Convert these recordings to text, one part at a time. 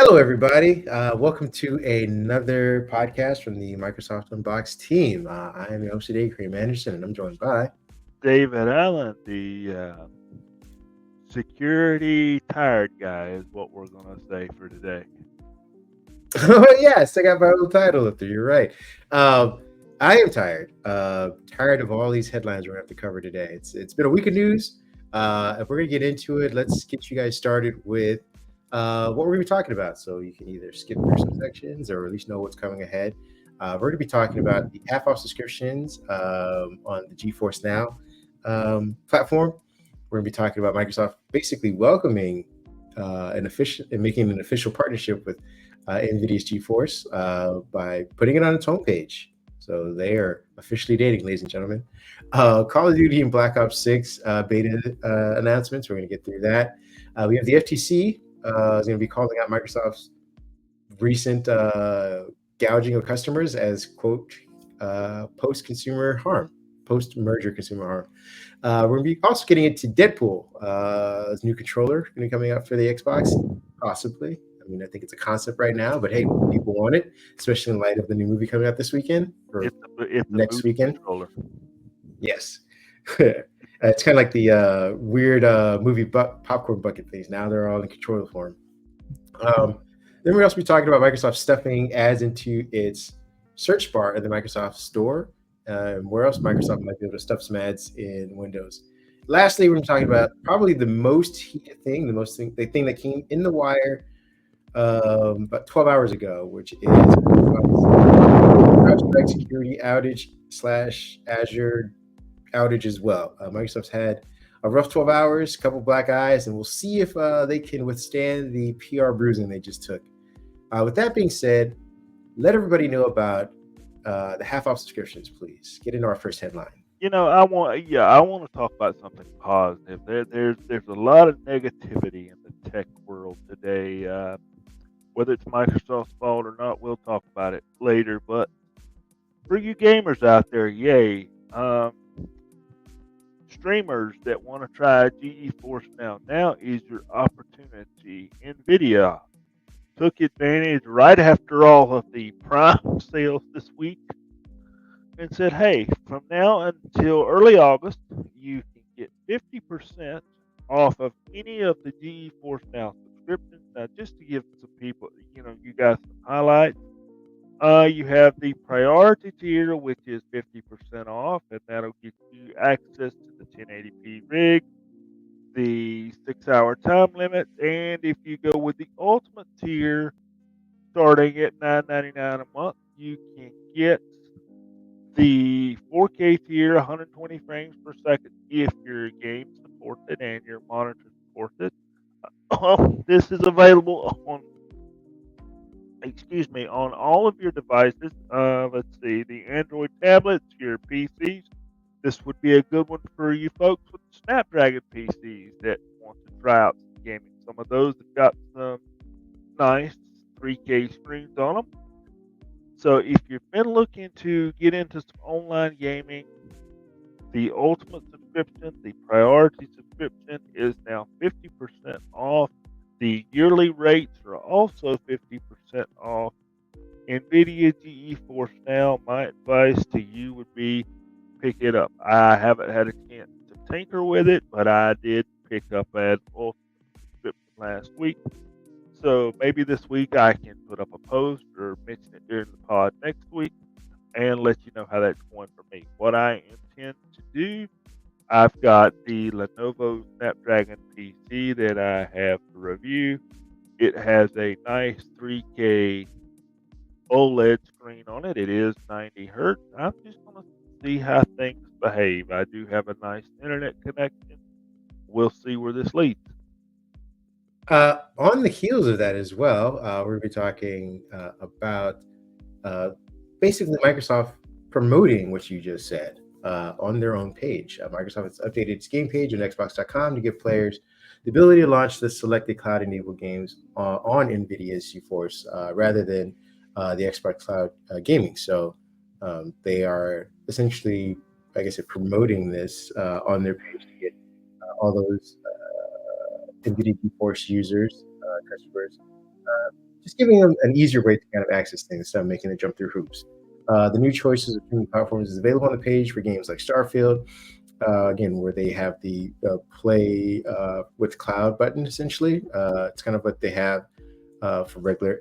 Hello, everybody. Welcome to another podcast from the Microsoft Unboxed team. I am your host today, Kareem Anderson, and I'm joined by. David Allen, the security tired guy, is what we're going to say for today. Oh, yes, I got my own title up there. You're right. I am tired. Tired of all these headlines we're going to have to cover today. It's been a week of news. If we're going to get into it, let's get you guys started with what we're going to be talking about. So you can either skip through some sections or at least know what's coming ahead. We're going to be talking about the half-off subscriptions on the GeForce Now platform. We're going to be talking about Microsoft basically welcoming an official and making an official partnership with NVIDIA's GeForce by putting it on its homepage. So they are officially dating, ladies and gentlemen. Call of Duty and Black Ops 6 beta announcements. We're going to get through that. We have the FTC is going to be calling out Microsoft's recent gouging of customers as, quote, post-consumer harm, post-merger consumer harm. We're going to be also getting into Deadpool, as new controller going to be coming out for the Xbox, possibly. I mean, I think it's a concept right now, but hey, people want it, especially in light of the new movie coming out this weekend or It's a next movie weekend. controller. Yes. It's kind of like the weird movie popcorn bucket things. Now they're all in controller form. Then we'll also be talking about Microsoft stuffing ads into its search bar in the Microsoft Store. Where else Microsoft might be able to stuff some ads in Windows. Lastly, we're talking about probably the most heated thing, the thing that came in the wire about 12 hours ago, which is CrowdStrike security outage / Azure outage as well. Microsoft's had a rough 12 hours, a couple black eyes, and we'll see if they can withstand the PR bruising they just took. With that being said, let everybody know about the half-off subscriptions, please. Get into our first headline. I want to talk about something positive. There's a lot of negativity in the tech world today. Whether it's Microsoft's fault or not, we'll talk about it later. But for you gamers out there, yay! Streamers that want to try GeForce now is your opportunity. NVIDIA took advantage right after all of the Prime sales this week and said, hey, from now until early August, you can get 50% off of any of the GeForce Now subscriptions. Now, just to give some people, you guys some highlights. You have the priority tier, which is 50% off, and that'll get you access to the 1080p rig, the 6-hour time limit, and if you go with the ultimate tier, starting at $9.99 a month, you can get the 4K tier, 120 frames per second, if your game supports it and your monitor supports it. This is available on all of your devices. Let's see, the Android tablets, your PCs. This would be a good one for you folks with Snapdragon PCs that want to try out some gaming. Some of those have got some nice 3K screens on them. So if you've been looking to get into some online gaming, the ultimate subscription, the priority subscription is now 50% off. The yearly rates are also 50% off. NVIDIA GeForce Now, my advice to you would be pick it up. I haven't had a chance to tinker with it, but I did pick up an ultimate subscription last week. So maybe this week I can put up a post or mention it during the pod next week and let you know how that's going for me. What I intend to do, I've got the Lenovo Snapdragon PC that I have to review. It has a nice 3K OLED screen on it. It is 90 hertz. I'm just going to see how things behave. I do have a nice internet connection. We'll see where this leads. On the heels of that as well, we're going to be talking about basically Microsoft promoting what you just said on their own page. Microsoft has updated its game page on Xbox.com to give players the ability to launch the selected cloud-enabled games on NVIDIA's GeForce rather than the Xbox Cloud Gaming. So they are essentially, I guess, promoting this on their page to get all those NVIDIA GeForce users, customers, just giving them an easier way to kind of access things instead of making them jump through hoops. The new choices of streaming platforms is available on the page for games like Starfield, again, where they have the play with cloud button essentially. It's kind of what they have for regular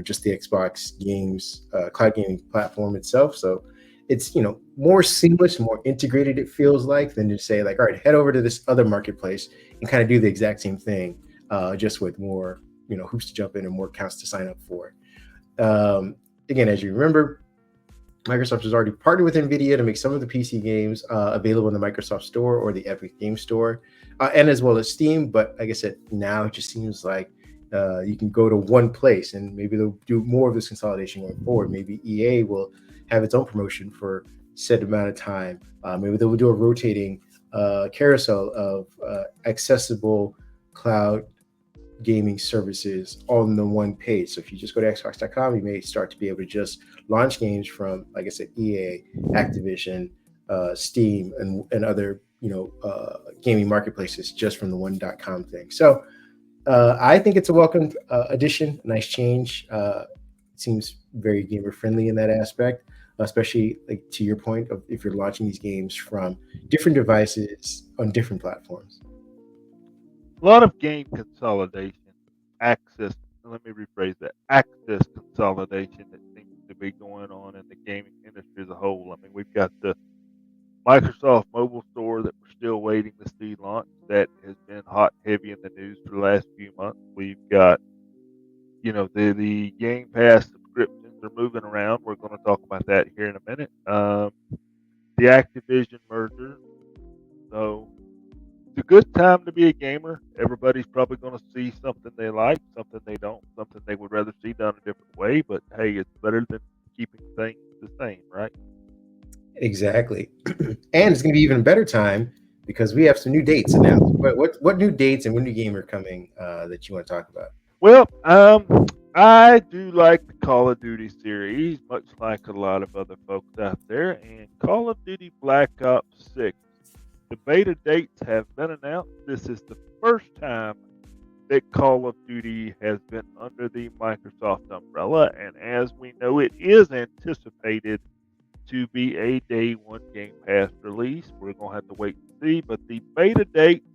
just the Xbox games, cloud gaming platform itself. So it's more seamless, more integrated. It feels like than to say like, all right, head over to this other marketplace and kind of do the exact same thing, just with more hoops to jump in and more accounts to sign up for. Again, as you remember, Microsoft has already partnered with NVIDIA to make some of the PC games available in the Microsoft Store or the Epic Game Store, and as well as Steam. But like I said, now it just seems like you can go to one place, and maybe they'll do more of this consolidation going forward. Maybe EA will have its own promotion for set amount of time. Maybe they will do a rotating carousel of accessible cloud gaming services on the one page. So if you just go to xbox.com, you may start to be able to just launch games from, like I said, EA, Activision, Steam, and other gaming marketplaces just from the one.com thing. So I think it's a welcome addition, a nice change. Seems very gamer friendly in that aspect, especially like to your point of if you're launching these games from different devices on different platforms. A lot of game consolidation, access. Let me rephrase that: access consolidation that seems to be going on in the gaming industry as a whole. I mean, we've got the Microsoft Mobile Store that we're still waiting to see launch. That has been hot, heavy in the news for the last few months. We've got, the Game Pass subscriptions are moving around. We're going to talk about that here in a minute. The Activision merger. So it's a good time to be a gamer. Everybody's probably going to see something they like, something they don't, something they would rather see done a different way. But hey, it's better than keeping things the same, right? Exactly. And it's going to be even a better time because we have some new dates announced. What new dates and what new game are coming that you want to talk about? Well, I do like the Call of Duty series, much like a lot of other folks out there. And Call of Duty Black Ops 6, the beta dates have been announced. This is the first time that Call of Duty has been under the Microsoft umbrella. And as we know, it is anticipated to be a day one Game Pass release. We're going to have to wait and see. But the beta dates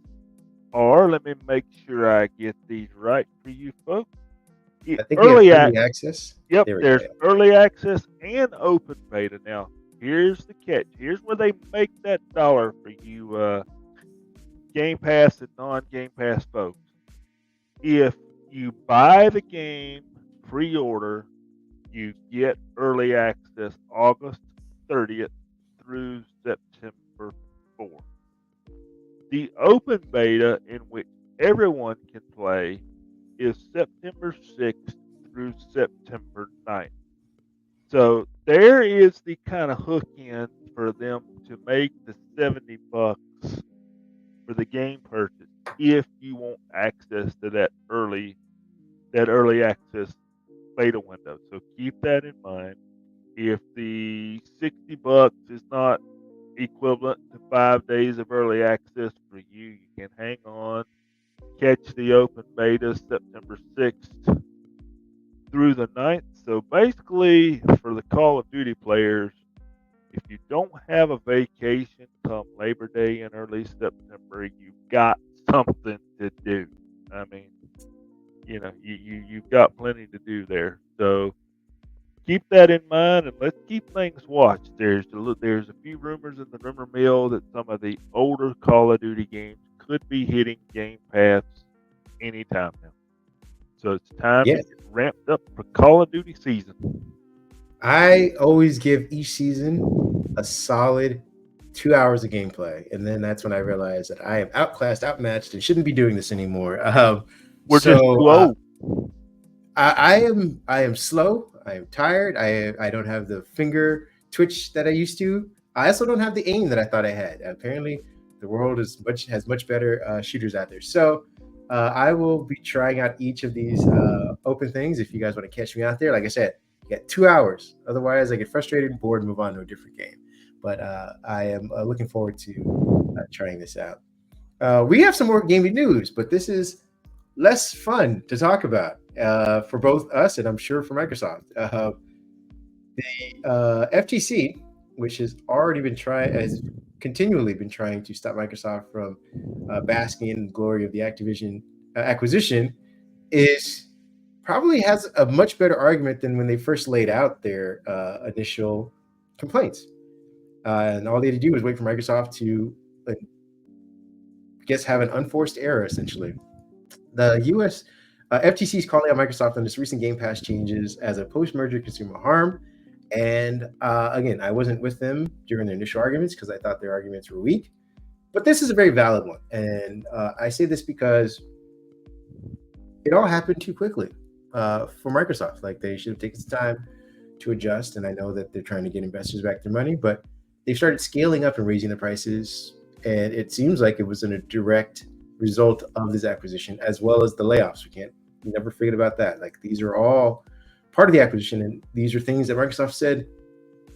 are, let me make sure I get these right for you folks. I think we have early access. Yep, there's early access and open beta. Now, here's the catch. Here's where they make that dollar for you Game Pass and non-Game Pass folks. If you buy the game pre-order, you get early access August 30th through September 4th. The open beta, in which everyone can play, is September 6th through September 9th. So there is the kind of hook in for them to make the $70 for the game purchase if you want access to that early access beta window. So keep that in mind. If the $60 is not equivalent to 5 days of early access for you, you can hang on, catch the open beta September 6th through the 9th. So basically, for the Call of Duty players, if you don't have a vacation come Labor Day in early September, you've got something to do. I mean, you've got plenty to do there. So keep that in mind, and let's keep things watched. There's a few rumors in the rumor mill that some of the older Call of Duty games could be hitting Game Pass anytime now. So it's time to get ramped up for Call of Duty season. I always give each season a solid 2 hours of gameplay, and then that's when I realize that I am outclassed, outmatched, and shouldn't be doing this anymore. We're just slow. I am slow. I am tired. I don't have the finger twitch that I used to. I also don't have the aim that I thought I had. Apparently, the world has much better shooters out there. So I will be trying out each of these open things. If you guys want to catch me out there, like I said, you got 2 hours. Otherwise, I get frustrated and bored and move on to a different game. But I am looking forward to trying this out. We have some more gaming news, but this is less fun to talk about. for both us and I'm sure for Microsoft. The FTC, which has continually been trying to stop Microsoft from basking in the glory of the Activision acquisition, is probably has a much better argument than when they first laid out their initial complaints. And all they had to do was wait for Microsoft to, I guess, have an unforced error, essentially. The U.S. FTC is calling out Microsoft on its recent Game Pass changes as a post-merger consumer harm. And again, I wasn't with them during their initial arguments because I thought their arguments were weak. But this is a very valid one. And I say this because it all happened too quickly for Microsoft. Like, they should have taken some time to adjust. And I know that they're trying to get investors back their money, but they started scaling up and raising the prices. And it seems like it was in a direct result of this acquisition, as well as the layoffs. We never forget about that. Like, these are all part of the acquisition, and these are things that Microsoft said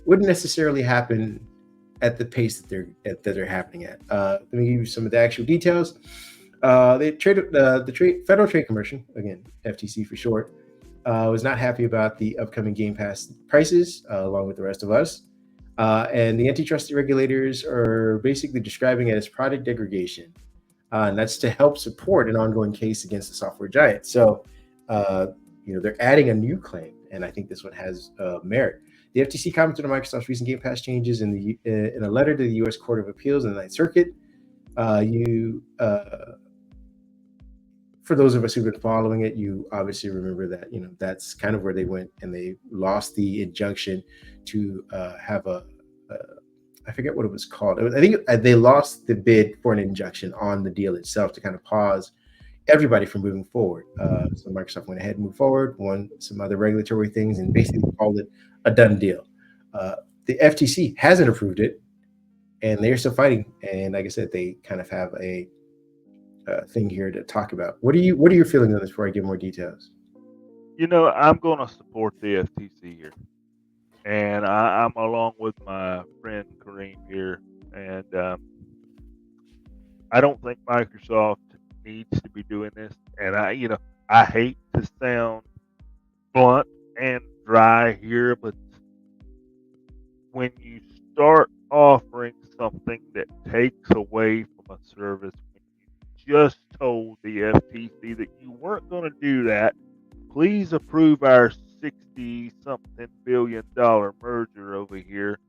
wouldn't necessarily happen at the pace that they're happening at. Let me give you some of the actual details. The Federal Trade Commission, again FTC for short, was not happy about the upcoming Game Pass prices, along with the rest of us. And the antitrust regulators are basically describing it as product degradation. And that's to help support an ongoing case against the software giant. So, they're adding a new claim, and I think this one has merit. The FTC commented on Microsoft's recent Game Pass changes in a letter to the U.S. Court of Appeals in the Ninth Circuit. For those of us who've been following it, you obviously remember that that's kind of where they went, and they lost the injunction to have I forget what it was called. I think they lost the bid for an injunction on the deal itself to kind of pause everybody from moving forward. So Microsoft went ahead and moved forward, won some other regulatory things, and basically called it a done deal. The FTC hasn't approved it, and they're still fighting. And like I said, they kind of have a thing here to talk about. What are your feelings on this before I give more details? I'm going to support the FTC here. And I'm along with my friend Kareem here. And I don't think Microsoft needs to be doing this. And I hate to sound blunt and dry here, but when you start offering something that takes away from a service, when you just told the FTC that you weren't going to do that, please approve our $60-something billion merger over here.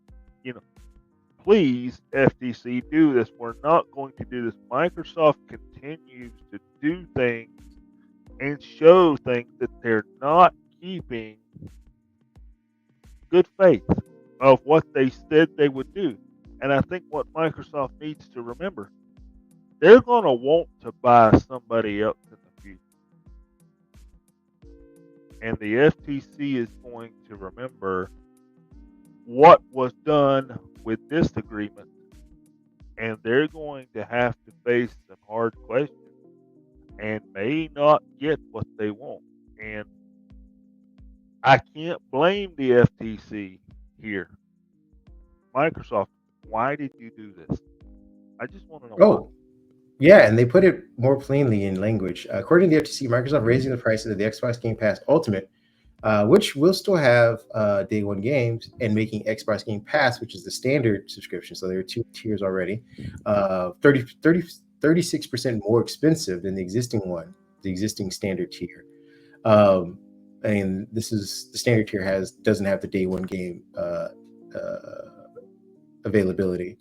Please, FTC, do this. We're not going to do this. Microsoft continues to do things and show things that they're not keeping good faith of what they said they would do. And I think what Microsoft needs to remember, they're going to want to buy somebody else in the future. And the FTC is going to remember what was done with this agreement, and they're going to have to face some hard questions and may not get what they want. And I can't blame the FTC here. Microsoft, why did you do this? I just want to know why. Yeah, and they put it more plainly in language. According to the FTC, Microsoft raising the prices of the Xbox Game Pass Ultimate, which will still have day one games, and making Xbox Game Pass, which is the standard subscription, so there are two tiers already, 36% more expensive than the existing one, the existing standard tier. And this is the standard tier doesn't have the day one game availability.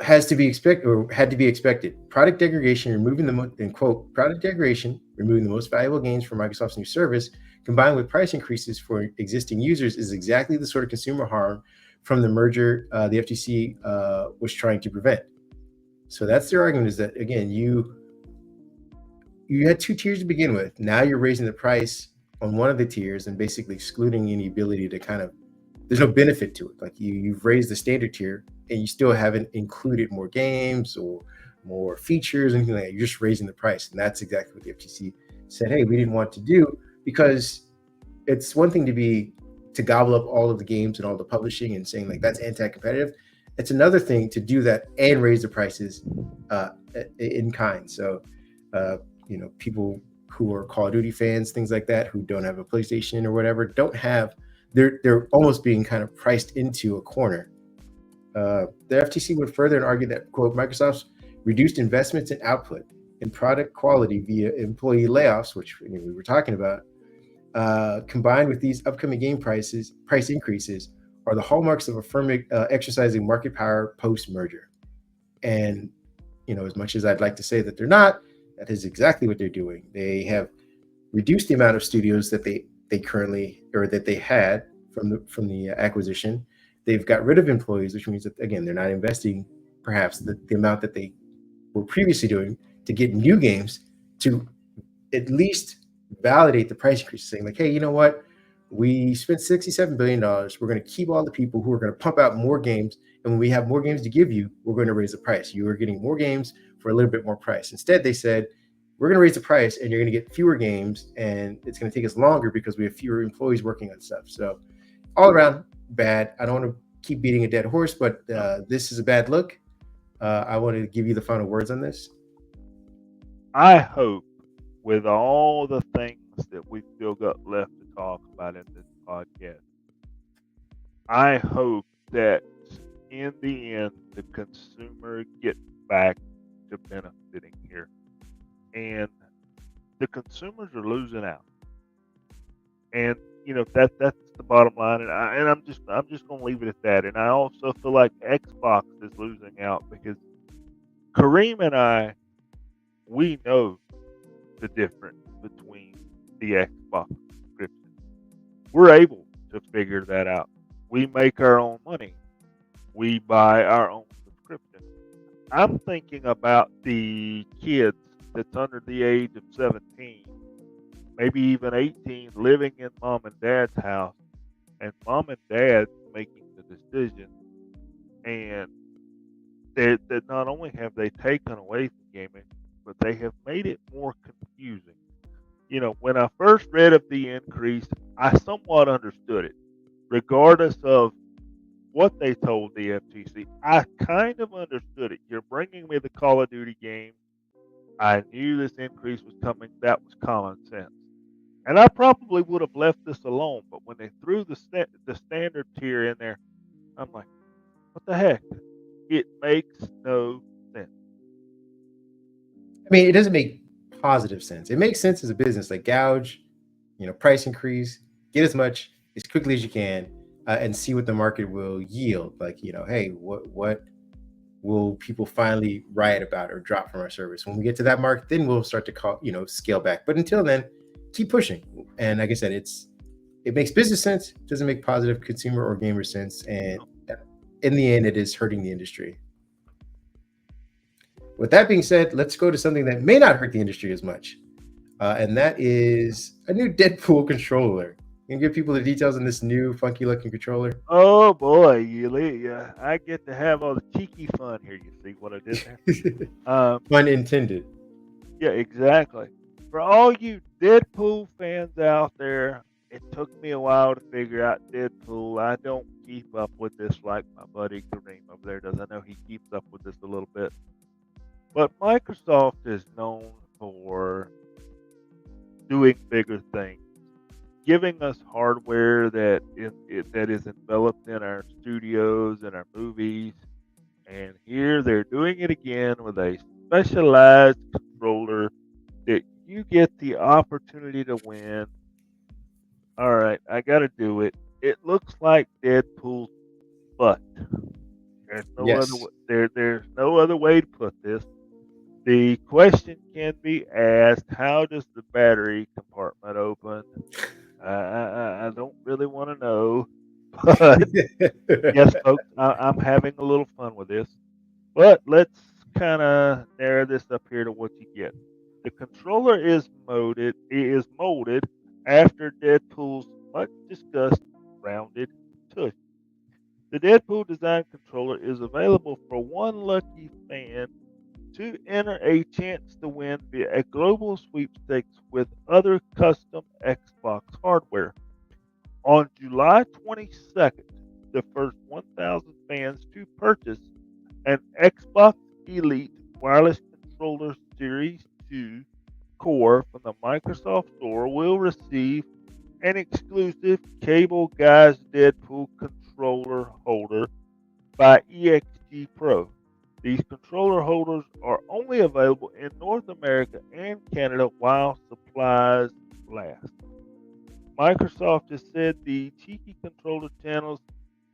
Had to be expected. Product degradation, removing the most valuable games from Microsoft's new service, combined with price increases for existing users, is exactly the sort of consumer harm from the merger the FTC was trying to prevent. So that's their argument, is that, again, you had two tiers to begin with. Now you're raising the price on one of the tiers and basically excluding any ability to there's no benefit to it. Like, you've raised the standard tier and you still haven't included more games or more features, anything like that. You're just raising the price. And that's exactly what the FTC said, hey, we didn't want to do, because it's one thing to gobble up all of the games and all the publishing and saying, like, that's anti-competitive. It's another thing to do that and raise the prices in kind. So, people who are Call of Duty fans, things like that, who don't have a PlayStation or whatever, don't have. They're almost being kind of priced into a corner. The FTC went further and argued that, quote, Microsoft's reduced investments in output and product quality via employee layoffs, which we were talking about, combined with these upcoming game price increases, are the hallmarks of a firm exercising market power post merger. And as much as I'd like to say that they're not, that is exactly what they're doing. They have reduced the amount of studios that they currently, or that they had from the acquisition. They've got rid of employees, which means that, again, they're not investing perhaps the amount that they were previously doing to get new games, to at least validate the price increase, saying like, hey, you know what? We spent $67 billion. We're going to keep all the people who are going to pump out more games. And when we have more games to give you, we're going to raise the price. You are getting more games for a little bit more price. Instead, they said, we're going to raise the price and you're going to get fewer games, and it's going to take us longer because we have fewer employees working on stuff. So all around bad. I don't want to keep beating a dead horse, but this is a bad look. I want to give you the final words on this. I hope, with all the things that we've still got left to talk about in this podcast, I hope that in the end, the consumer gets back to benefiting here. And the consumers are losing out. And that's the bottom line. And I'm just going to leave it at that. And I also feel like Xbox is losing out because Kareem and I, we know the difference between the Xbox subscription. We're able to figure that out. We make our own money. We buy our own subscription. I'm thinking about the kids that's under the age of 17, maybe even 18, living in mom and dad's house, and mom and dad making the decision, and that not only have they taken away from gaming, but they have made it more confusing. When I first read of the increase, I somewhat understood it, regardless of what they told the FTC. I kind of understood it. You're bringing me the Call of Duty game. I knew this increase was coming. That was common sense. And I probably would have left this alone, but when they threw the standard tier in there, I'm like, what the heck? It makes no sense. I mean, it doesn't make positive sense. It makes sense as a business, like gouge, price increase, get as much as quickly as you can, and see what the market will yield. Like, hey, what will people finally riot about or drop from our service? When we get to that mark, then we'll start to scale back. But until then, keep pushing. And like I said, it makes business sense. It doesn't make positive consumer or gamer sense. And in the end, it is hurting the industry. With that being said, let's go to something that may not hurt the industry as much. And that is a new Deadpool controller. You can give people the details on this new funky looking controller. Oh boy, I get to have all the cheeky fun here. You see what I did there? Pun intended. Yeah, exactly. For all you Deadpool fans out there, it took me a while to figure out Deadpool. I don't keep up with this like my buddy Kareem over there does. I know he keeps up with this a little bit. But Microsoft is known for doing bigger things, giving us hardware that is enveloped in our studios and our movies. And here they're doing it again with a specialized controller that you get the opportunity to win. All right, I got to do it. It looks like Deadpool's butt. There's no Yes. there's no other way to put this. The question can be asked: how does the battery compartment open? I don't really want to know, but yes, folks, I'm having a little fun with this. But let's kind of narrow this up here to what you get. The controller is molded after Deadpool's much discussed rounded tush. The Deadpool design controller is available for one lucky fan to enter a chance to win via a global sweepstakes with other custom Xbox hardware. On July 22nd, the first 1,000 fans to purchase an Xbox Elite Wireless Controller Series 2 Core from the Microsoft Store will receive an exclusive Cable Guys Deadpool controller holder by EXG Pro. These controller holders are only available in North America and Canada while supplies last. Microsoft has said the cheeky controller channels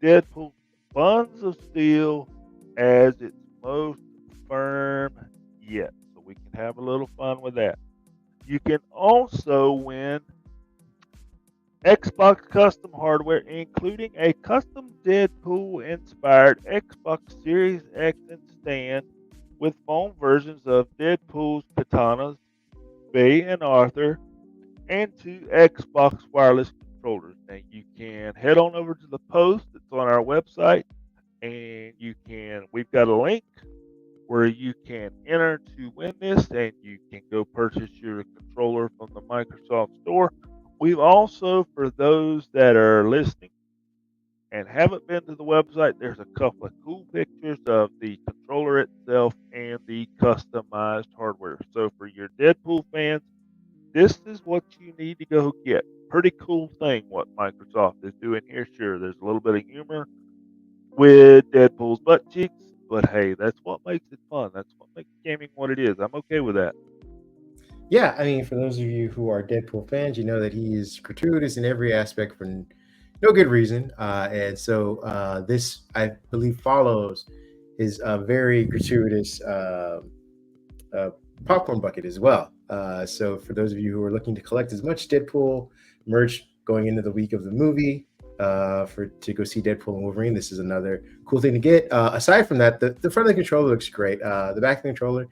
Deadpool Buns of Steel as its most firm yet. So we can have a little fun with that. You can also win Xbox custom hardware, including a custom Deadpool inspired Xbox Series X and stand with foam versions of Deadpool's katanas, Bay and Arthur, and 2 Xbox wireless controllers. Now you can head on over to the post that's on our website, and we've got a link where you can enter to win this, and you can go purchase your controller from the Microsoft Store. We've also, for those that are listening and haven't been to the website, there's a couple of cool pictures of the controller itself and the customized hardware. So for your Deadpool fans, this is what you need to go get. Pretty cool thing what Microsoft is doing here. Sure, there's a little bit of humor with Deadpool's butt cheeks, but hey, that's what makes it fun. That's what makes gaming what it is. I'm okay with that. Yeah, I mean, for those of you who are Deadpool fans, you know that he is gratuitous in every aspect for no good reason. And so this, I believe, follows his very gratuitous uh, popcorn bucket as well. So for those of you who are looking to collect as much Deadpool merch going into the week of the movie, to go see Deadpool and Wolverine, this is another cool thing to get. Aside from that, the front of the controller looks great. The back of the controller,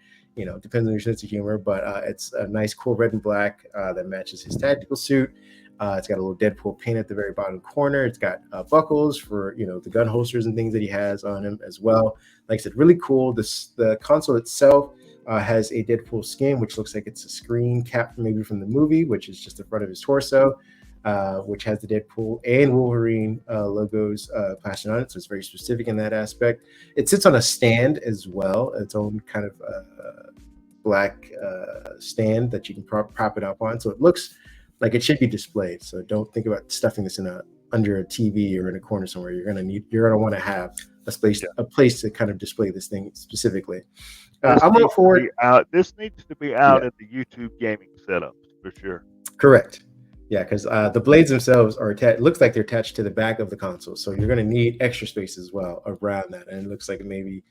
depends on your sense of humor, but it's a nice, cool red and black that matches his tactical suit. It's got a little Deadpool pin at the very bottom corner. It's got buckles for the gun holsters and things that he has on him as well. Like I said, really cool. The console itself has a Deadpool skin, which looks like it's a screen cap maybe from the movie, which is just the front of his torso, which has the Deadpool and Wolverine logos plastered on it. So it's very specific in that aspect. It sits on a stand as well, its own kind of black stand that you can prop it up on. So it looks like it should be displayed. So don't think about stuffing this under a TV or in a corner somewhere. You're gonna want to have a place to kind of display this thing specifically. I'm all for it. This needs to be out at the YouTube gaming setups for sure. Correct. Yeah, because the blades themselves are attached. Looks like they're attached to the back of the console, so you're going to need extra space as well around that. And it looks like maybe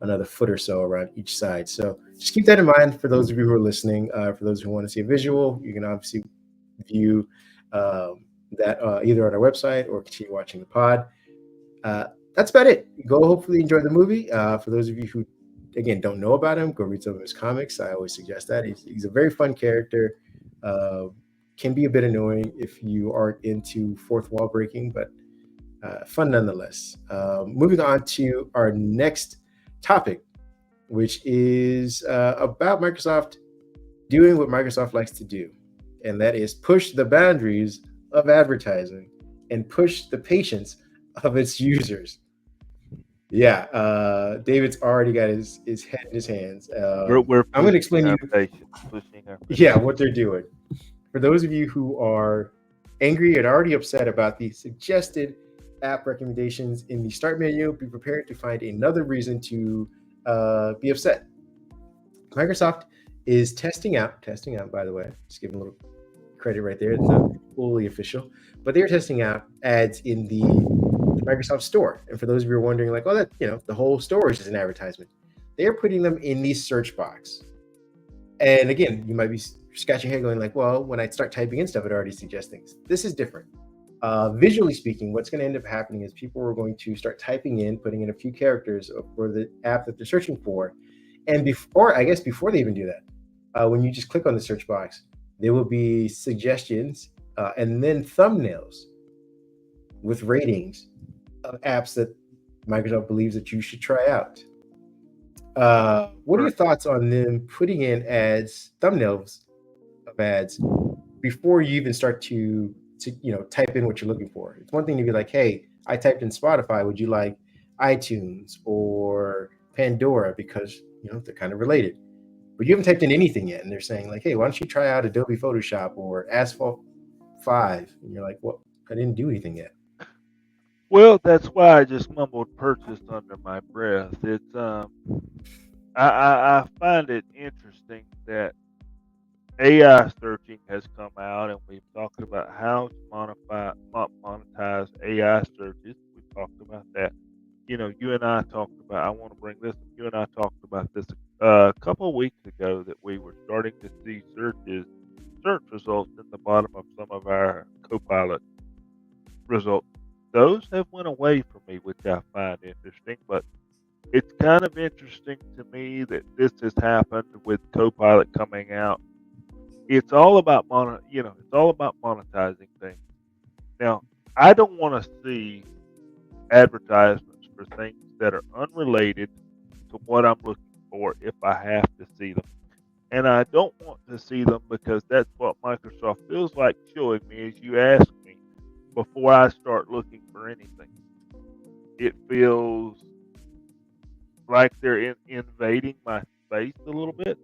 another foot or so around each side. So just keep that in mind for those of you who are listening. For those who want to see a visual, you can obviously view that either on our website or continue watching the pod. That's about it. Go hopefully enjoy the movie. For those of you who, again, don't know about him, go read some of his comics. I always suggest that. He's a very fun character. Can be a bit annoying if you aren't into fourth wall breaking, but fun nonetheless. Moving on to our next topic, which is about Microsoft doing what Microsoft likes to do, and that is push the boundaries of advertising and push the patience of its users. Yeah, David's already got his head in his hands. I'm going to explain to you what they're doing. For those of you who are angry and already upset about the suggested app recommendations in the start menu, be prepared to find another reason to be upset. Microsoft is testing out, by the way, just giving a little credit right there. It's not fully official, but they're testing out ads in the Microsoft Store. And for those of you who are wondering, like, oh, that the whole store is just an advertisement. They're putting them in the search box. And again, you might be scratching your head going like, well, when I start typing in stuff, it already suggests things. This is different. Visually speaking, what's going to end up happening is people are going to start typing in, putting in a few characters for the app that they're searching for. And before they even do that, when you just click on the search box, there will be suggestions and then thumbnails with ratings of apps that Microsoft believes that you should try out. What are your thoughts on them putting in ads, thumbnails of ads before you even start to type in what you're looking for? It's one thing to be like, hey, I typed in Spotify, would you like iTunes or Pandora, because they're kind of related. but you haven't typed in anything yet, and they're saying like, "Hey, why don't you try out Adobe Photoshop or Asphalt 5?" And you're like, "Well, I didn't do anything yet." Well, that's why I just mumbled purchased under my breath. It's I find it interesting that AI searching has come out, and we've talked about how to monetize AI searches. We've talked about that. You and I talked about. I want to bring this. You and I talked about this a couple of weeks ago that we were starting to see search results in the bottom of some of our Copilot results. Those have went away for me, which I find interesting. But it's kind of interesting to me that this has happened with Copilot coming out. It's all about it's all about monetizing things. Now, I don't want to see advertisements for things that are unrelated to what I'm looking for if I have to see them. And I don't want to see them because that's what Microsoft feels like showing me as you ask me before I start looking for anything. It feels like they're invading my space a little bit.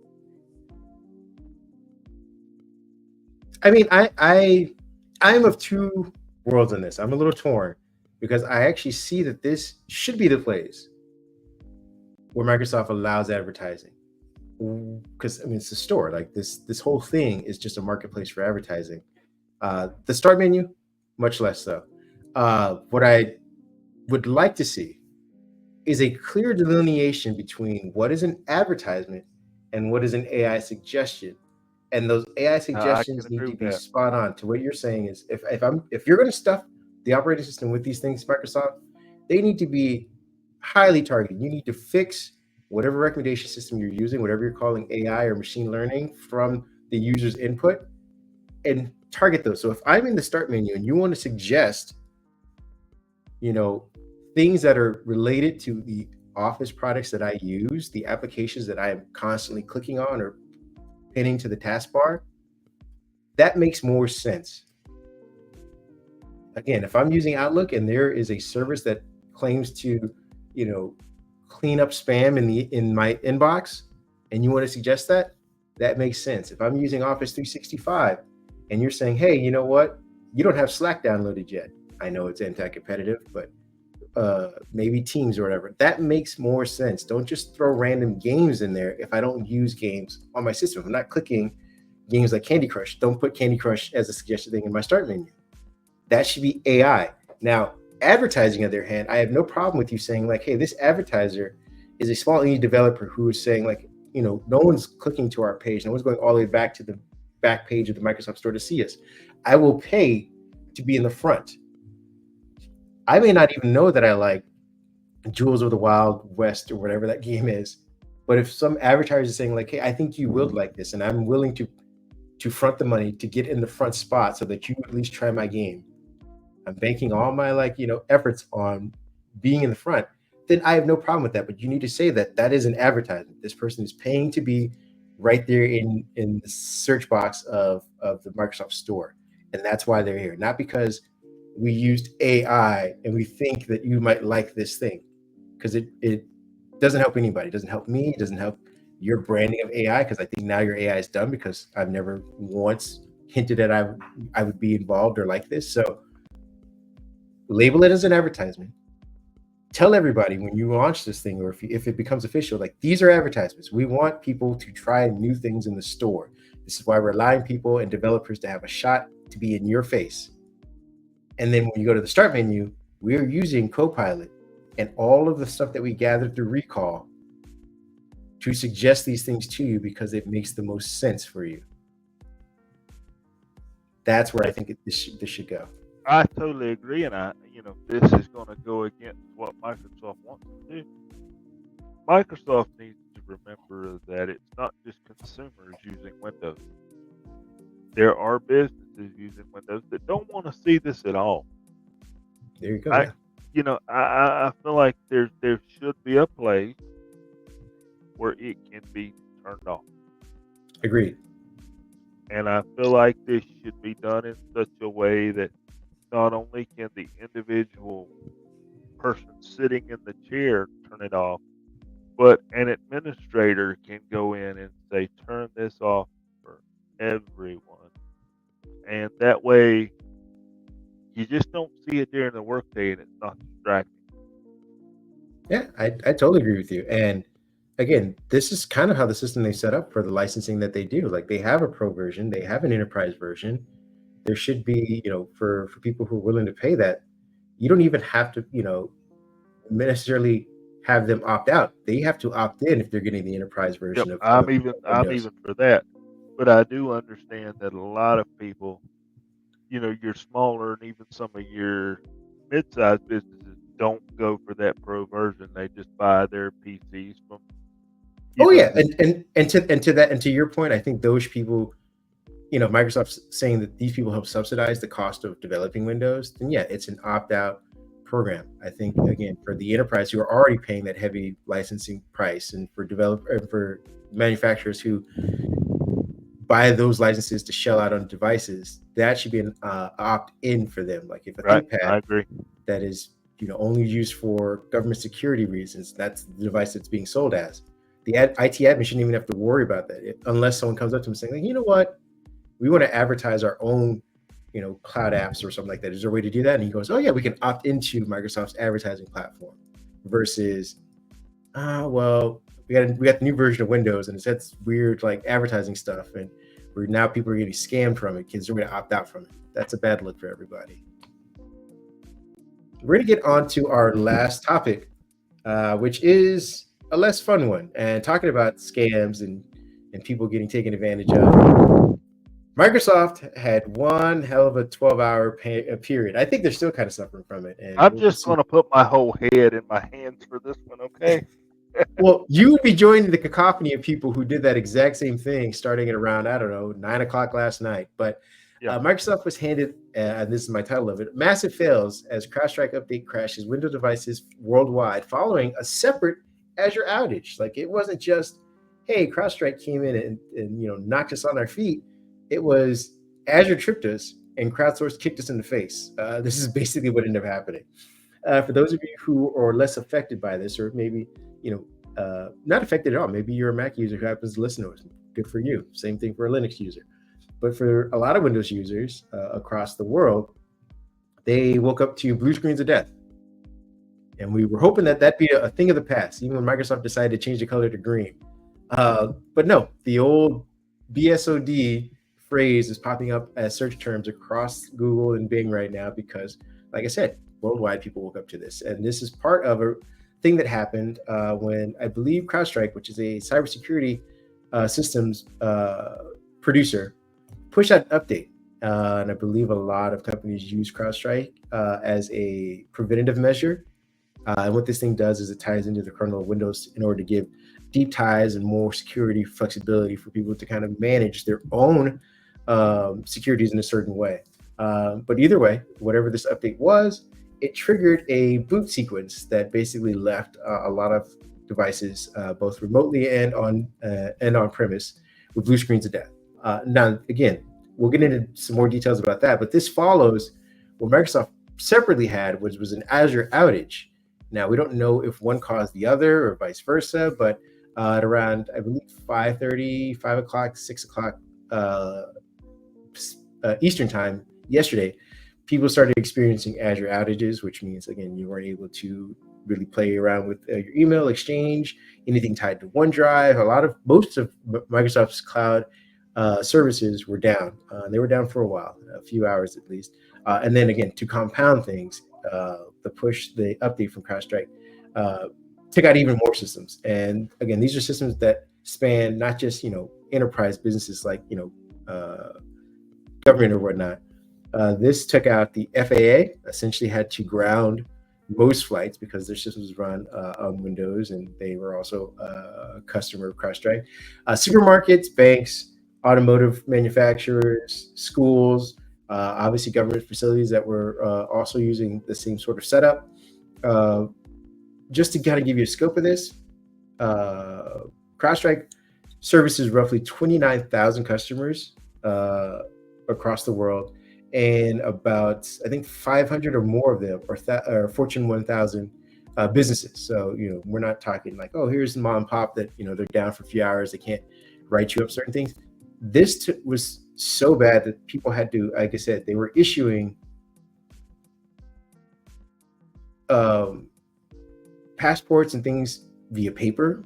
I mean, I'm of two worlds in this. I'm a little torn because I actually see that this should be the place where Microsoft allows advertising. Because I mean, it's a store. Like this whole thing is just a marketplace for advertising. The start menu, much less so. What I would like to see is a clear delineation between what is an advertisement and what is an AI suggestion. And those AI I can suggestions need agree to with be that. spot on to what you're saying is if you're going to stuff the operating system with these things, Microsoft, they need to be highly targeted. You need to fix whatever recommendation system you're using, whatever you're calling AI or machine learning from the user's input, and target those. So if I'm in the start menu and you want to suggest, you know, things that are related to the office products that I use, the applications that I am constantly clicking on or pinning to the taskbar, that makes more sense. Again, if I'm using Outlook and there is a service that claims to, you know, clean up spam in my inbox, and you want to suggest that, that makes sense. If I'm using Office 365 and you're saying, hey, you know what, you don't have Slack downloaded yet. I know it's anti-competitive, but maybe Teams or whatever. That makes more sense. Don't just throw random games in there if I don't use games on my system. If I'm not clicking games like Candy Crush, don't put Candy Crush as a suggested thing in my start menu. That should be AI. Now, advertising, on the other hand, I have no problem with you saying, like, hey, this advertiser is a small indie developer who is saying, like, you know, no one's clicking to our page. No one's going all the way back to the back page of the Microsoft Store to see us. I will pay to be in the front. I may not even know that I like Jewels of the Wild West or whatever that game is. But if some advertiser is saying, like, hey, I think you will like this, and I'm willing to front the money to get in the front spot so that you at least try my game, I'm banking all my, like, you know, efforts on being in the front, then I have no problem with that. But you need to say that that is an advertisement. This person is paying to be right there in the search box of the Microsoft Store, and that's why they're here, not because we used AI and we think that you might like this thing, because it doesn't help anybody. It doesn't help me. It doesn't help your branding of AI, because I think now your AI is done because I've never once hinted at I would be involved or like this. So label it as an advertisement. Tell everybody when you launch this thing, or if it becomes official, like, these are advertisements. We want people to try new things in the store. This is why we're allowing people and developers to have a shot to be in your face. And then when you go to the start menu, we're using Copilot and all of the stuff that we gathered through Recall to suggest these things to you because it makes the most sense for you. That's where I think this should go. I totally agree, and this is going to go against what Microsoft wants to do. Microsoft needs to remember that it's not just consumers using Windows. There are businesses using Windows that don't want to see this at all. There you go. I, Yeah. I feel like there should be a place where it can be turned off, Agreed. and I feel like this should be done in such a way that not only can the individual person sitting in the chair turn it off, but an administrator can go in and say, turn this off for everyone. And that way, you just don't see it during the workday and it's not distracting. Yeah, I totally agree with you. And again, this is kind of how the system they set up for the licensing that they do. Like they have a pro version, they have an enterprise version. There should be, for people who are willing to pay that, you don't even have to, necessarily have them opt out. They have to opt in if they're getting the enterprise Yep, version of I'm Windows. even for that. But I do understand that a lot of people, your smaller and even some of your mid-sized businesses don't go for that pro version. They just buy their PCs from, Oh yeah, the and to your point, I think those people, Microsoft's saying that these people help subsidize the cost of developing Windows, then yeah, it's an opt-out program. I think again for the enterprise who are already paying that heavy licensing price, and for manufacturers who buy those licenses to shell out on devices, that should be an opt-in for them. Like if a right. ThinkPad I agree. that is only used for government security reasons, that's the device that's being sold as. The IT admin shouldn't even have to worry about that unless someone comes up to them saying, like, you know what, we want to advertise our own cloud apps or something like that. Is there a way to do that? And he goes, oh yeah, we can opt into Microsoft's advertising platform. Versus well, we got the new version of Windows and it's that weird like advertising stuff, and where now people are getting scammed from it. Kids are going to opt out from it. That's a bad look for everybody. We're going to get on to our last topic, which is a less fun one, and talking about scams and people getting taken advantage of. Microsoft had one hell of a 12-hour period. I think they're still kind of suffering from it, and I'm we'll just see. going to put my whole head in my hands for this one, okay? Well, you would be joining the cacophony of people who did that exact same thing starting at around, I don't know, 9 o'clock last night. But Yeah. Microsoft was handed, and this is my title of it, massive fails as CrowdStrike update crashes Windows devices worldwide following a separate Azure outage. Like it wasn't just, hey, CrowdStrike came in and knocked us on our feet. It was Azure tripped us and crowdsourced kicked us in the face. This is basically what ended up happening. For those of you who are less affected by this, or maybe not affected at all, maybe you're a Mac user who happens to listen to us. Good for you. Same thing for a Linux user. But for a lot of Windows users across the world, they woke up to blue screens of death. And we were hoping that that'd be a thing of the past, even when Microsoft decided to change the color to green. But no, the old BSOD phrase is popping up as search terms across Google and Bing right now because, like I said, worldwide people woke up to this. And this is part of a thing that happened when I believe CrowdStrike, which is a cybersecurity systems producer, pushed out an update. And I believe a lot of companies use CrowdStrike as a preventative measure. And what this thing does is it ties into the kernel of Windows in order to give deep ties and more security flexibility for people to kind of manage their own securities in a certain way. But either way, whatever this update was, it triggered a boot sequence that basically left a lot of devices, both remotely and on premise, with blue screens of death. Now, again, we'll get into some more details about that, but this follows what Microsoft separately had, which was an Azure outage. Now, we don't know if one caused the other or vice versa, but at around, I believe, 5:30, 5 o'clock, 6 o'clock Eastern time yesterday, people started experiencing Azure outages, which means, again, you weren't able to really play around with your email exchange, anything tied to OneDrive. Most of Microsoft's cloud services were down. They were down for a while, a few hours at least. And then again, to compound things, the update from CrowdStrike took out even more systems. And again, these are systems that span not just enterprise businesses like government or whatnot. This took out the FAA. Essentially, had to ground most flights because their systems run on Windows, and they were also a customer of CrowdStrike. Supermarkets, banks, automotive manufacturers, schools, obviously government facilities that were also using the same sort of setup. Just to kind of give you a scope of this, CrowdStrike services roughly 29,000 customers across the world, and about, I think, 500 or more of them are Fortune 1000 businesses. So we're not talking like, oh, here's the mom and pop that they're down for a few hours, they can't write you up certain things. This was so bad that people had to, like I said, they were issuing um, passports and things via paper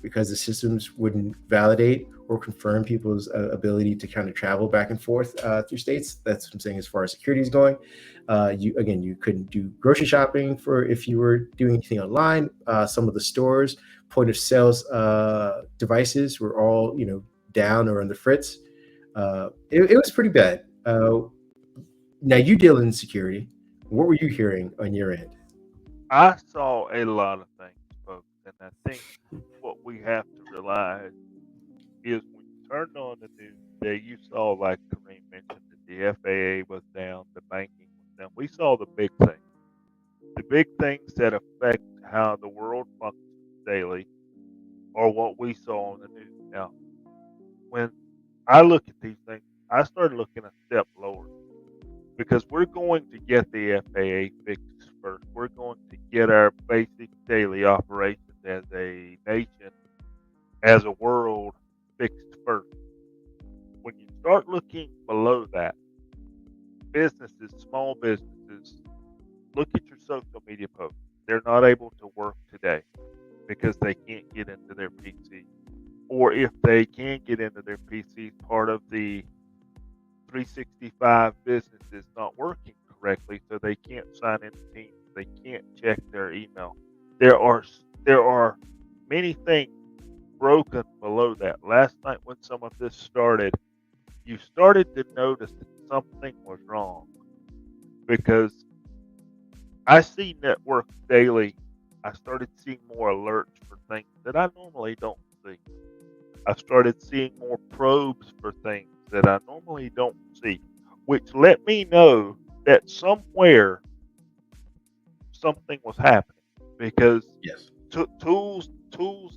because the systems wouldn't validate or confirm people's ability to kind of travel back and forth through states. That's what I'm saying as far as security is going. You couldn't do grocery shopping for if you were doing anything online. Some of the stores, point of sales devices were all down or on the fritz. It was pretty bad. Now you deal in security. What were you hearing on your end? I saw a lot of things, folks, and I think what we have to realize is when you turned on the news today, you saw, like Kareem mentioned, that the FAA was down, the banking was down. We saw the big things that affect how the world functions daily, are what we saw on the news. Now, when I look at these things, I started looking a step lower because we're going to get the FAA fixed first. We're going to get our basic daily operations as a nation, as a world, fixed first. When you start looking below that, businesses, small businesses, look at your social media posts. They're not able to work today because they can't get into their PC. Or if they can get into their PCs, part of the 365 business is not working correctly, so they can't sign into Teams. They can't check their email. There are there are many things broken below that. Last night when some of this started, you started to notice that something was wrong because I see networks daily. I started seeing more alerts for things that I normally don't see. I started seeing more probes for things that I normally don't see, which let me know that somewhere something was happening because Yes. tools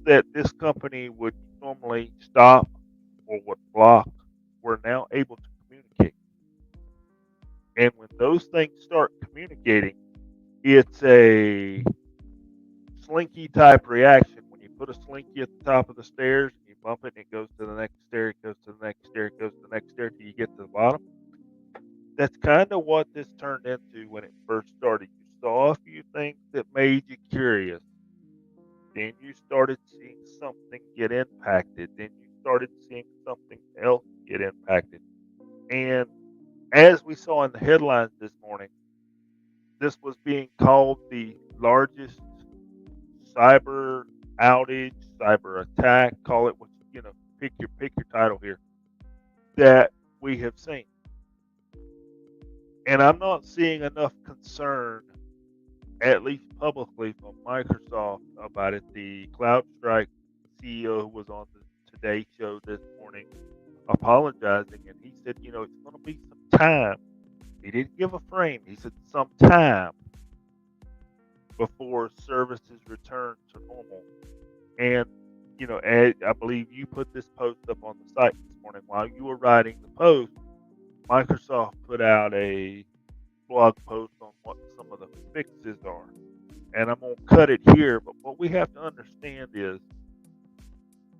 that this company would normally stop or would block were now able to communicate. And when those things start communicating, it's a slinky type reaction. When you put a slinky at the top of the stairs and you bump it and it goes to the next stair, it goes to the next stair, it goes to the next stair till you get to the bottom. That's kind of what this turned into when it first started. You saw a few things that made you curious. Then you started seeing something get impacted. Then you started seeing something else get impacted. And as we saw in the headlines this morning, this was being called the largest cyber outage, cyber attack, call it what pick your title here, that we have seen. And I'm not seeing enough concern, at least publicly, from Microsoft about it. The CloudStrike CEO who was on the Today Show this morning apologizing, and he said, it's going to be some time. He didn't give a frame. He said some time before services return to normal. And, I believe you put this post up on the site this morning. While you were writing the post, Microsoft put out a blog post on what some of the fixes are. And I'm going to cut it here, but what we have to understand is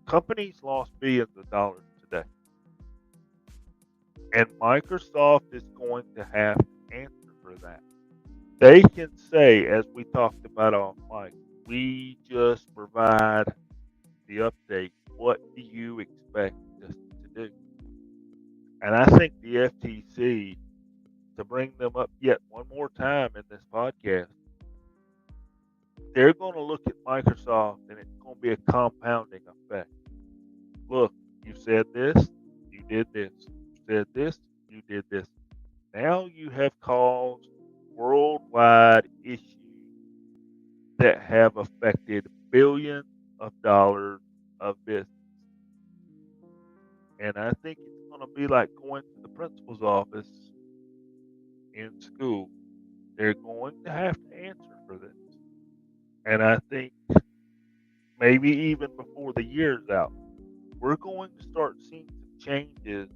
companies lost billions of dollars today. And Microsoft is going to have to answer for that. They can say, as we talked about on mic, we just provide the update. What do you expect us to do? And I think the FTC, to bring them up yet one more time in this podcast, they're going to look at Microsoft and it's going to be a compounding effect. Look, you said this, you did this. You said this, you did this. Now you have caused worldwide issues that have affected billions of dollars of business. And I think it's going to be like going to the principal's office in school. They're going to have to answer for this. And I think maybe even before the year's out, we're going to start seeing some changes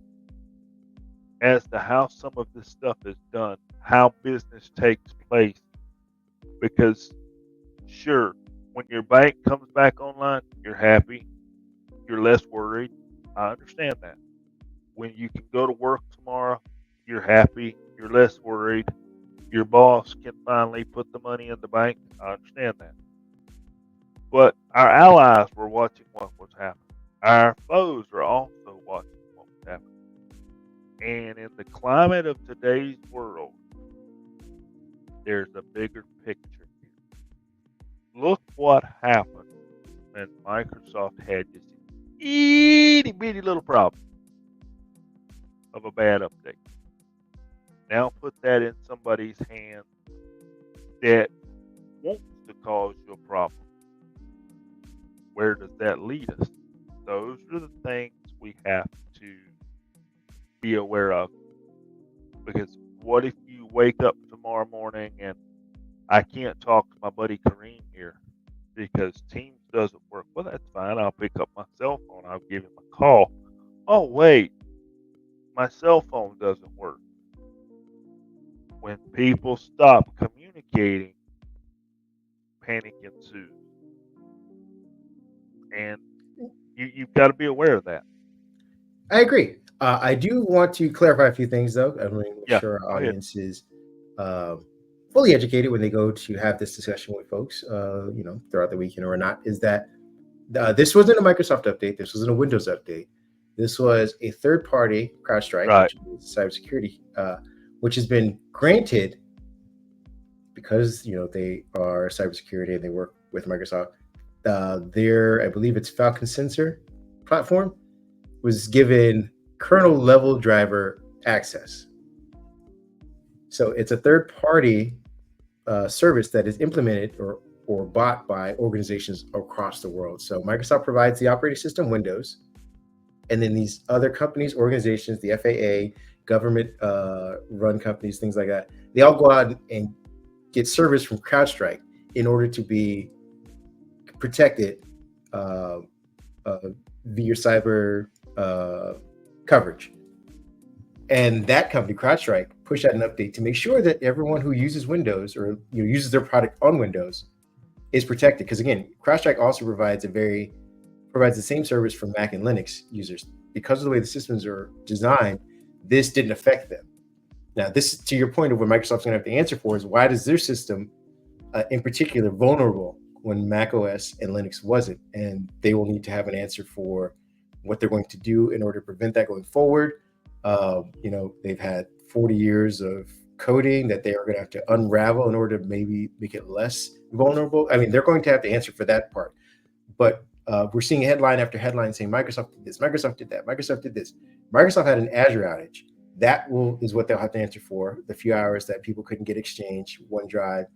as to how some of this stuff is done, how business takes place. Because Sure, when your bank comes back online, you're happy, you're less worried. I understand that. When you can go to work tomorrow, you're happy, you're less worried. Your boss can finally put the money in the bank. I understand that. But our allies were watching what was happening. Our foes are also watching what was happening. And in the climate of today's world, there's a bigger picture here. Look what happened when Microsoft had this itty bitty little problem of a bad update. Now put that in somebody's hands that wants to cause you a problem. Where does that lead us? Those are the things we have to be aware of. Because what if you wake up tomorrow morning and I can't talk to my buddy Kareem here because Teams doesn't work? Well, that's fine. I'll pick up my cell phone. I'll give him a call. Oh, wait. My cell phone doesn't work. When people stop communicating, panic ensues. And you've got to be aware of that. I agree. I do want to clarify a few things, though. I want to make sure our audience is fully educated when they go to have this discussion with folks, throughout the weekend or not. Is that this wasn't a Microsoft update. This wasn't a Windows update. This was a third-party CrowdStrike, Right. which is cybersecurity, which has been granted because they are cybersecurity and they work with Microsoft. I believe it's Falcon Sensor platform was given kernel level driver access. So it's a third party service that is implemented or bought by organizations across the world. So Microsoft provides the operating system, Windows, and then these other companies, organizations, the FAA, government run companies, things like that, they all go out and get service from CrowdStrike in order to be protected via cyber coverage. And that company, CrowdStrike, pushed out an update to make sure that everyone who uses Windows or uses their product on Windows is protected. Because again, CrowdStrike also provides the same service for Mac and Linux users. Because of the way the systems are designed, this didn't affect them. Now, this, to your point of what Microsoft's going to have to answer for, is why does their system, in particular, vulnerable when Mac OS and Linux wasn't? And they will need to have an answer for what they're going to do in order to prevent that going forward. They've had 40 years of coding that they are going to have to unravel in order to maybe make it less vulnerable. I mean, they're going to have to answer for that part. But we're seeing headline after headline saying Microsoft did this, Microsoft did that, Microsoft did this. Microsoft had an Azure outage. That is what they'll have to answer for. The few hours that people couldn't get Exchange, OneDrive,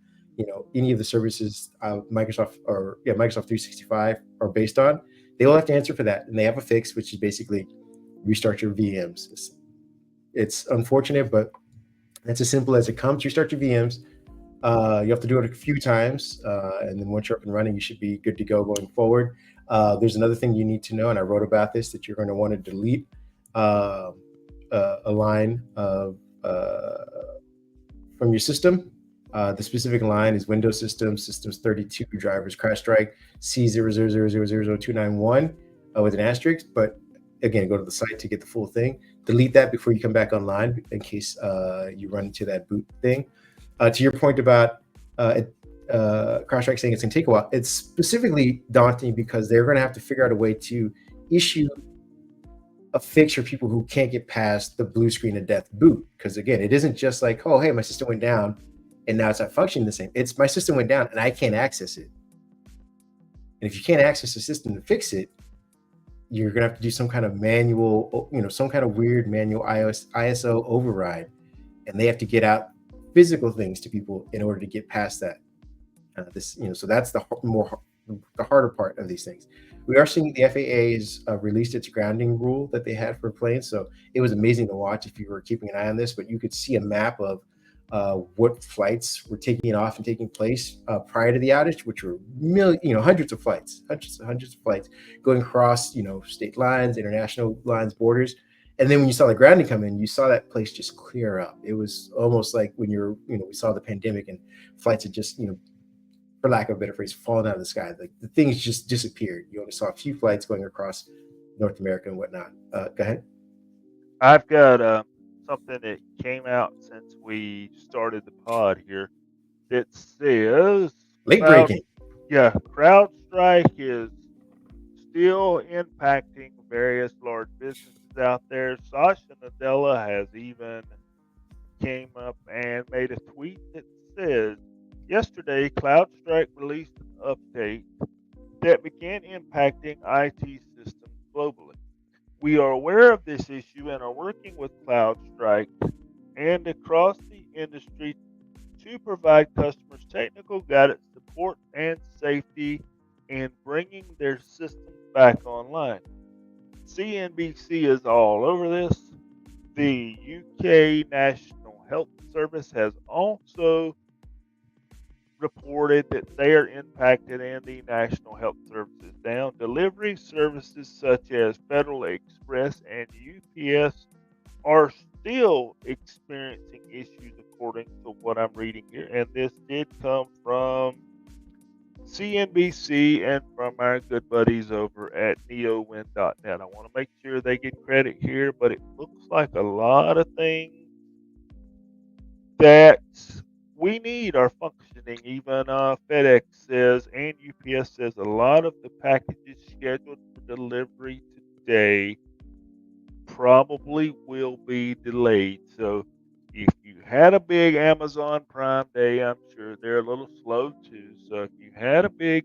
any of the services Microsoft 365 are based on, they will have to answer for that. And they have a fix, which is basically restart your VMs. It's unfortunate, but that's as simple as it comes. Restart your VMs. You have to do it a few times, and then once you're up and running, you should be good to go going forward. There's another thing you need to know, and I wrote about this, that you're going to want to delete a line of from your system. The specific line is Windows Systems 32 drivers CrowdStrike C000000291 with an asterisk. But again, go to the site to get the full thing. Delete that before you come back online in case you run into that boot thing. To your point about CrowdStrike saying it's going to take a while, it's specifically daunting because they're going to have to figure out a way to issue a fix for people who can't get past the blue screen of death boot. Because again, it isn't just like, oh, hey, my system went down and now it's not functioning the same. It's my system went down and I can't access it. And if you can't access the system to fix it, you're going to have to do some kind of manual, some kind of weird manual ISO override. And they have to get out physical things to people in order to get past that. So that's the harder part of these things. We are seeing the FAA's released its grounding rule that they had for planes. So it was amazing to watch if you were keeping an eye on this, but you could see a map of what flights were taking off and taking place prior to the outage, which were hundreds of flights going across, state lines, international lines, borders. And then when you saw the grounding come in, you saw that place just clear up. It was almost like when we saw the pandemic and flights had just, for lack of a better phrase, fallen out of the sky. Like the things just disappeared. You only saw a few flights going across North America and whatnot. Go ahead. I've got something that came out since we started the pod here that says Late Cloud, breaking. CrowdStrike is still impacting various large businesses out there. Satya Nadella has even came up and made a tweet that says, yesterday CloudStrike released an update that began impacting IT systems globally. We are aware of this issue and are working with CloudStrike and across the industry to provide customers technical guidance, support, and safety in bringing their systems back online. CNBC is all over this. The UK National Health Service has also reported that they are impacted and the National Health Service is down. Delivery services such as Federal Express and UPS are still experiencing issues according to what I'm reading here. And this did come from CNBC and from our good buddies over at neowin.net. I want to make sure they get credit here, but it looks like a lot of things that we need are functioning. Even FedEx says and UPS says a lot of the packages scheduled for delivery today probably will be delayed. So if you had a big Amazon Prime Day, I'm sure they're a little slow too. So if you had a big,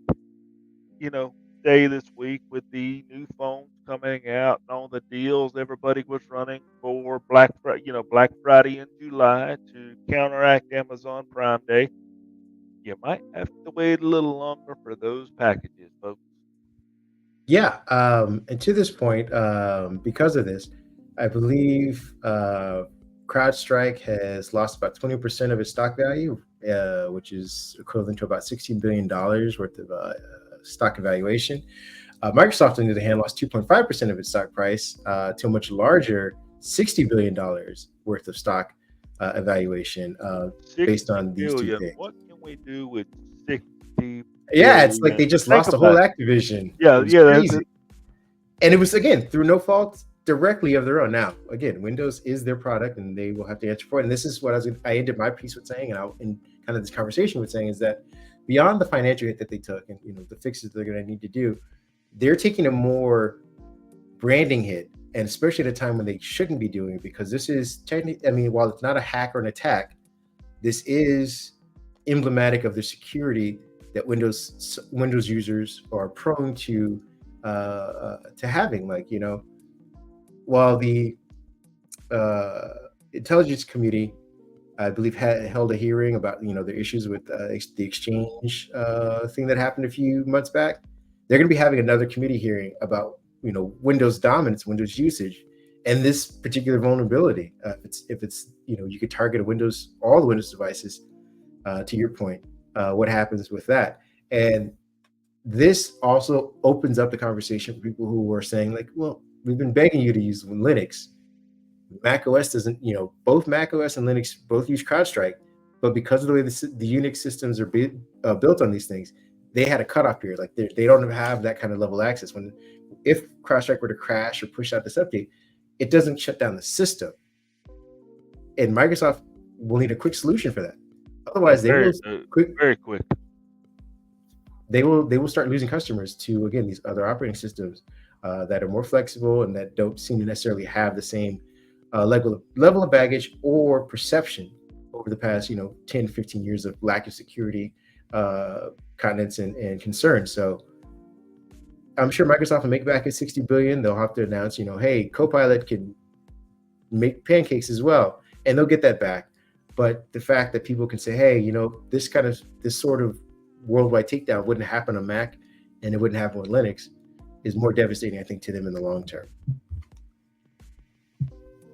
day this week with the new phones coming out and all the deals everybody was running for Black Friday in July to counteract Amazon Prime Day, you might have to wait a little longer for those packages, folks. Yeah, and to this point, because of this, I believe CrowdStrike has lost about 20% of its stock value, which is equivalent to about $16 billion worth of stock evaluation. Microsoft, on the other hand, lost 2.5% of its stock price to a much larger $60 billion worth of stock evaluation based on these two billion. things. What can we do with 60 Yeah, it's like billion? they just Think lost the whole about it. Activision. Yeah, It was yeah. crazy. And it was, again, through no fault directly of their own. Now, again, Windows is their product and they will have to answer for it. And this is what I ended my piece with saying, and in kind of this conversation with saying, is that beyond the financial hit that they took and the fixes they're going to need to do, they're taking a more branding hit, and especially at a time when they shouldn't be doing it, because this is technically, I mean, while it's not a hack or an attack, this is emblematic of the security that Windows users are prone to having. Like, while the intelligence committee, I believe, held a hearing about their issues with the exchange thing that happened a few months back, they're going to be having another committee hearing about Windows dominance, Windows usage, and this particular vulnerability. If it's you could target all the Windows devices. To your point, what happens with that? And this also opens up the conversation for people who are saying, like, well, we've been begging you to use Linux. Mac OS doesn't, both Mac OS and Linux both use CrowdStrike, but because of the way the Unix systems are built on these things, they had a cutoff period. Like they don't have that kind of level of access. If CrowdStrike were to crash or push out this update, it doesn't shut down the system. And Microsoft will need a quick solution for that. Otherwise, very quick. They will start losing customers to, again, these other operating systems that are more flexible and that don't seem to necessarily have the same level of baggage or perception over the past 10, 15 years of lack of security continents and concerns. So I'm sure Microsoft will make back at 60 billion. They'll have to announce, hey, Copilot can make pancakes as well, and they'll get that back. But the fact that people can say, hey, this sort of worldwide takedown wouldn't happen on Mac and it wouldn't happen with Linux is more devastating, I think, to them in the long term.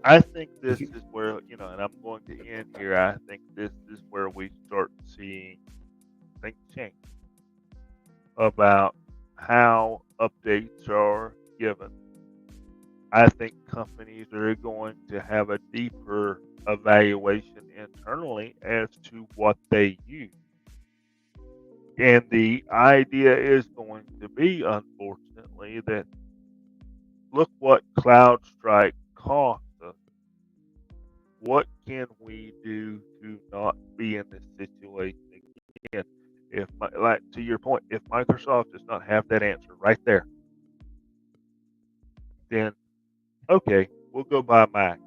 I think this is where, and I'm going to end here. I think this is where we start seeing things change about how updates are given. I think companies are going to have a deeper evaluation internally as to what they use. And the idea is going to be, unfortunately, that look what CloudStrike cost us. What can we do to not be in this situation again? If like to your point, if Microsoft does not have that answer right there, then okay, we'll go buy Mac.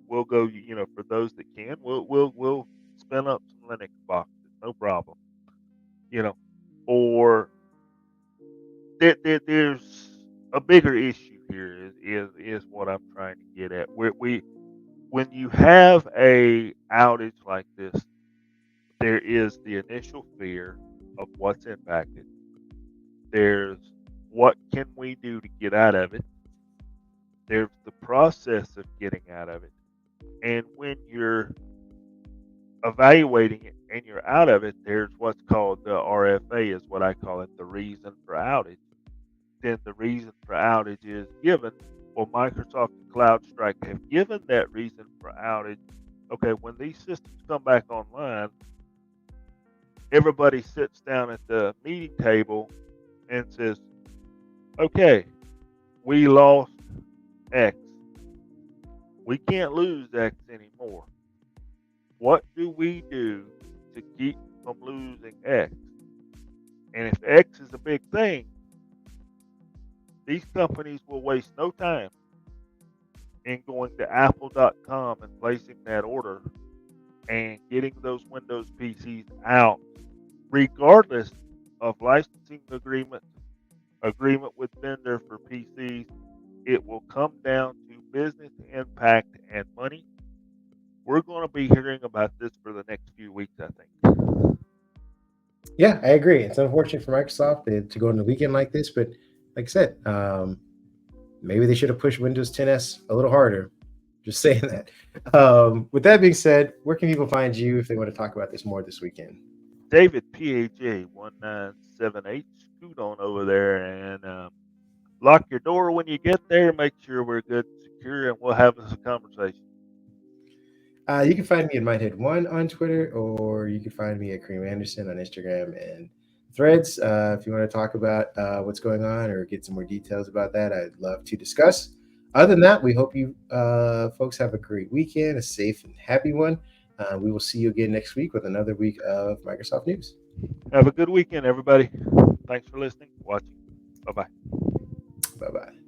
We'll go, for those that can, we'll spin up some Linux boxes, no problem. You know, or there's a bigger issue here is what I'm trying to get at. Where we when you have a outage like this, there is the initial fear of what's impacted. There's what can we do to get out of it. There's the process of getting out of it. And when you're evaluating it and you're out of it, there's what's called the RFA, is what I call it, the reason for outage. Then the reason for outage is given. Well, Microsoft and CloudStrike have given that reason for outage. Okay, when these systems come back online, everybody sits down at the meeting table and says, okay, we lost X. We can't lose X anymore. What do we do to keep from losing X? And if X is a big thing, these companies will waste no time in going to apple.com and placing that order and getting those Windows PCs out, regardless of licensing agreement with vendor for PCs. It will come down to business impact and money. We're going to be hearing about this for the next few weeks, I think. Yeah, I agree. It's unfortunate for Microsoft to go on the weekend like this, but like I said, maybe they should have pushed Windows 10s a little harder. Just saying that. With that being said, where can people find you if they want to talk about this more this weekend? David PHA 1978, scoot on over there and lock your door when you get there. Make sure we're good and secure, and we'll have this conversation. You can find me at Mindhead1 on Twitter, or you can find me at Kareem Anderson on Instagram and Threads. If you want to talk about what's going on or get some more details about that, I'd love to discuss. Other than that, we hope you folks have a great weekend, a safe and happy one. We will see you again next week with another week of Microsoft News. Have a good weekend, everybody. Thanks for listening, watching. Bye bye. Bye bye.